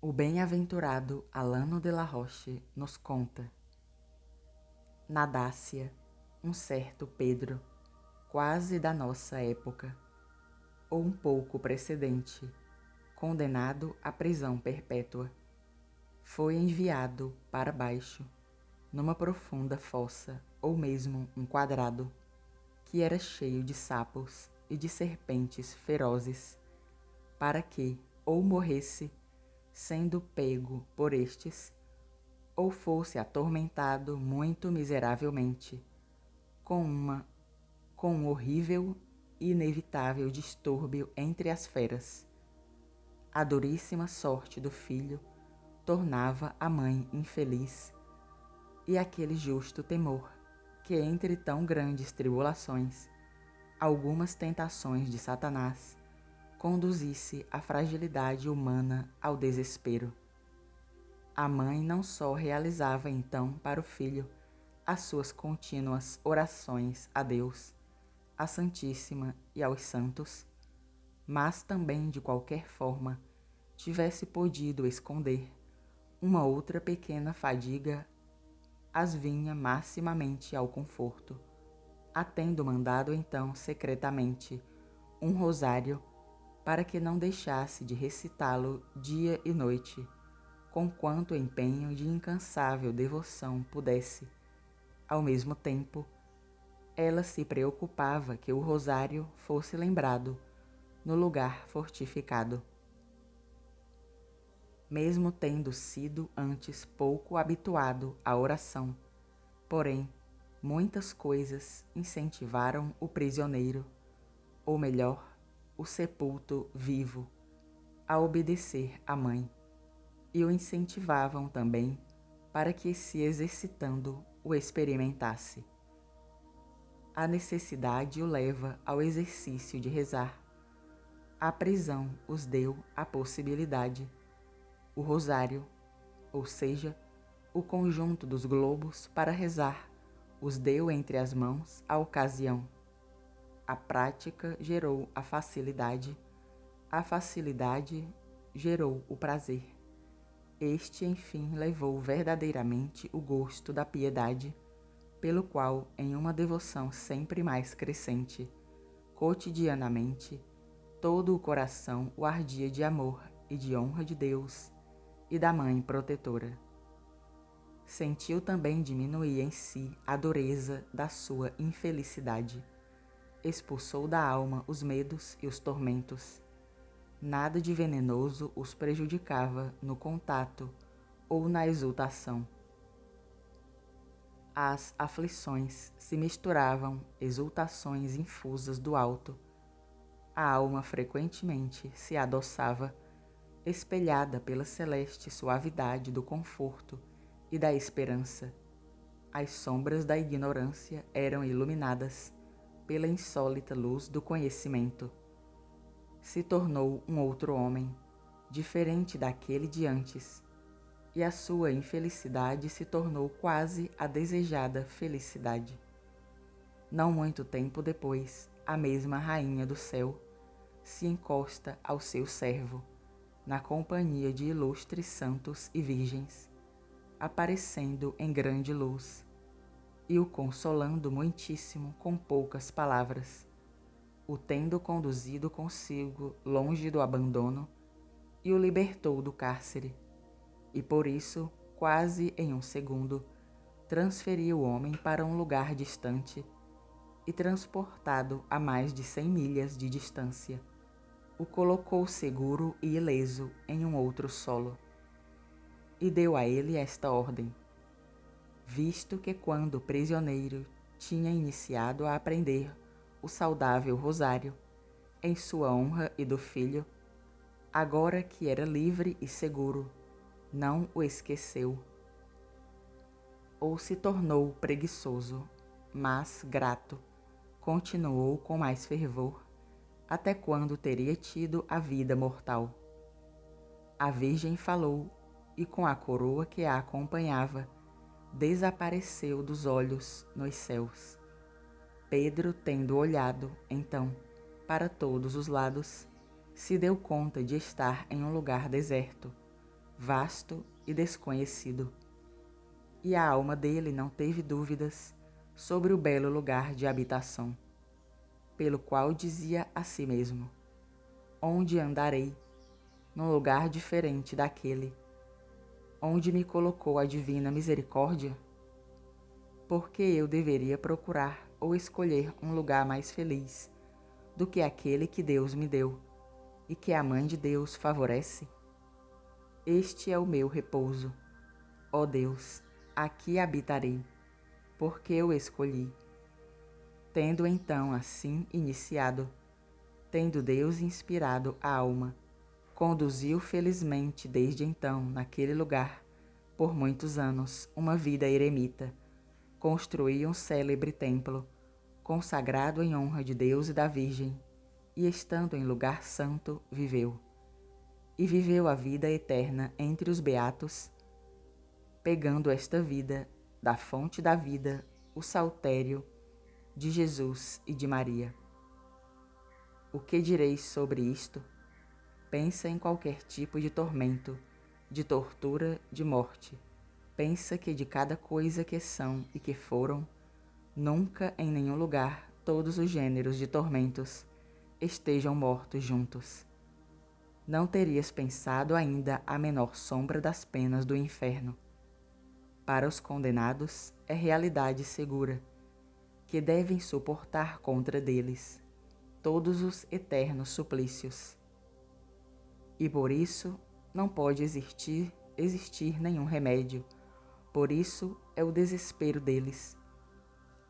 O bem-aventurado Alano de la Roche nos conta: na Dácia, um certo Pedro, quase da nossa época, ou um pouco precedente, condenado à prisão perpétua, foi enviado para baixo, numa profunda fossa ou mesmo um quadrado, que era cheio de sapos e de serpentes ferozes, para que ou morresse sendo pego por estes, ou fosse atormentado muito miseravelmente, com um horrível e inevitável distúrbio entre as feras. A duríssima sorte do filho tornava a mãe infeliz, e aquele justo temor que entre tão grandes tribulações, algumas tentações de Satanás, conduzisse a fragilidade humana ao desespero. A mãe não só realizava então para o filho as suas contínuas orações a Deus, à Santíssima e aos santos, mas também de qualquer forma tivesse podido esconder uma outra pequena fadiga, as vinha maximamente ao conforto, a tendo mandado então secretamente um rosário para que não deixasse de recitá-lo dia e noite, com quanto empenho de incansável devoção pudesse. Ao mesmo tempo, ela se preocupava que o rosário fosse lembrado no lugar fortificado. Mesmo tendo sido antes pouco habituado à oração, porém, muitas coisas incentivaram o prisioneiro, ou melhor, o sepulto vivo, a obedecer à mãe, e o incentivavam também para que, se exercitando, o experimentasse. A necessidade o leva ao exercício de rezar. A prisão os deu a possibilidade. O rosário, ou seja, o conjunto dos globos para rezar, os deu entre as mãos a ocasião. A prática gerou a facilidade gerou o prazer. Este, enfim, levou verdadeiramente o gosto da piedade, pelo qual, em uma devoção sempre mais crescente, cotidianamente, todo o coração o ardia de amor e de honra de Deus e da Mãe protetora. Sentiu também diminuir em si a dureza da sua infelicidade. Expulsou da alma os medos e os tormentos. Nada de venenoso os prejudicava no contato ou na exultação. Às aflições se misturavam exultações infusas do alto. A alma frequentemente se adoçava, espelhada pela celeste suavidade do conforto e da esperança. As sombras da ignorância eram iluminadas pela insólita luz do conhecimento. Se tornou um outro homem, diferente daquele de antes, e a sua infelicidade se tornou quase a desejada felicidade. Não muito tempo depois, a mesma rainha do céu se encosta ao seu servo, na companhia de ilustres santos e virgens, aparecendo em grande luz, e o consolando muitíssimo com poucas palavras, o tendo conduzido consigo longe do abandono, e o libertou do cárcere, e por isso, quase em um segundo, transferiu o homem para um lugar distante, e transportado a mais de 100 milhas de distância, o colocou seguro e ileso em um outro solo, e deu a ele esta ordem: visto que quando prisioneiro tinha iniciado a aprender o saudável rosário, em sua honra e do filho, agora que era livre e seguro, não o esqueceu, ou se tornou preguiçoso, mas grato, continuou com mais fervor, até quando teria tido a vida mortal. A Virgem falou, e com a coroa que a acompanhava, desapareceu dos olhos nos céus. Pedro, tendo olhado, então, para todos os lados, se deu conta de estar em um lugar deserto, vasto e desconhecido. E a alma dele não teve dúvidas sobre o belo lugar de habitação, pelo qual dizia a si mesmo: onde andarei, num lugar diferente daquele, onde me colocou a divina misericórdia? Porque eu deveria procurar ou escolher um lugar mais feliz do que aquele que Deus me deu e que a Mãe de Deus favorece? Este é o meu repouso. Ó Deus, aqui habitarei, porque eu escolhi. Tendo então assim iniciado, tendo Deus inspirado a alma, conduziu felizmente desde então naquele lugar, por muitos anos, uma vida eremita, construiu um célebre templo, consagrado em honra de Deus e da Virgem, e estando em lugar santo, viveu. E viveu a vida eterna entre os beatos, pegando esta vida, da fonte da vida, o saltério de Jesus e de Maria. O que direis sobre isto? Pensa em qualquer tipo de tormento, de tortura, de morte. Pensa que de cada coisa que são e que foram, nunca em nenhum lugar todos os gêneros de tormentos estejam mortos juntos. Não terias pensado ainda a menor sombra das penas do inferno. Para os condenados é realidade segura, que devem suportar contra deles todos os eternos suplícios. E por isso não pode existir nenhum remédio, por isso é o desespero deles.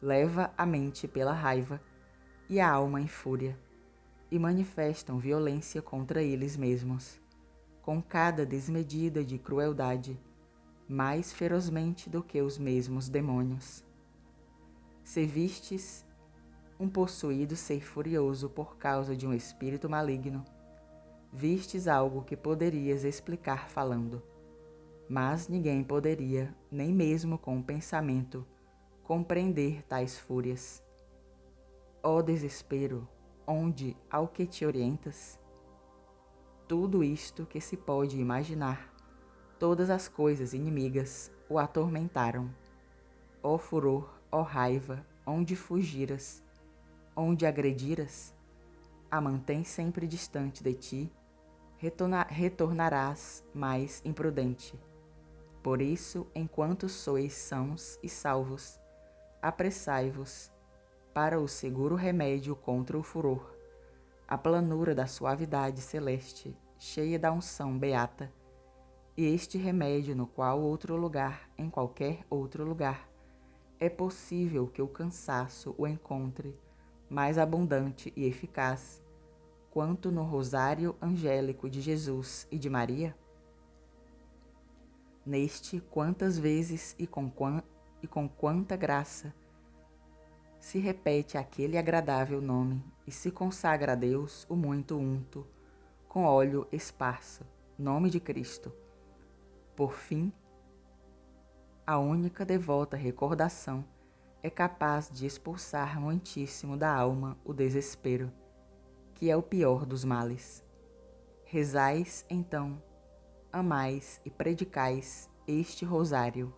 Leva a mente pela raiva e a alma em fúria, e manifestam violência contra eles mesmos, com cada desmedida de crueldade, mais ferozmente do que os mesmos demônios. Se vistes um possuído ser furioso por causa de um espírito maligno, vistes algo que poderias explicar falando, mas ninguém poderia, nem mesmo com o pensamento, compreender tais fúrias. Ó desespero, onde, ao que te orientas? Tudo isto que se pode imaginar, todas as coisas inimigas o atormentaram. Ó furor, ó raiva, onde fugiras, onde agrediras, a mantém sempre distante de ti, retornarás mais imprudente. Por isso, enquanto sois sãos e salvos, apressai-vos para o seguro remédio contra o furor, a planura da suavidade celeste, cheia da unção beata, e este remédio no qual outro lugar, em qualquer outro lugar, é possível que o cansaço o encontre mais abundante e eficaz, quanto no rosário angélico de Jesus e de Maria? Neste, quantas vezes e com quanta graça se repete aquele agradável nome e se consagra a Deus o muito unto, com óleo esparso, nome de Cristo. Por fim, a única devota recordação é capaz de expulsar muitíssimo da alma o desespero, que é o pior dos males. Rezais, então, amais e predicais este rosário.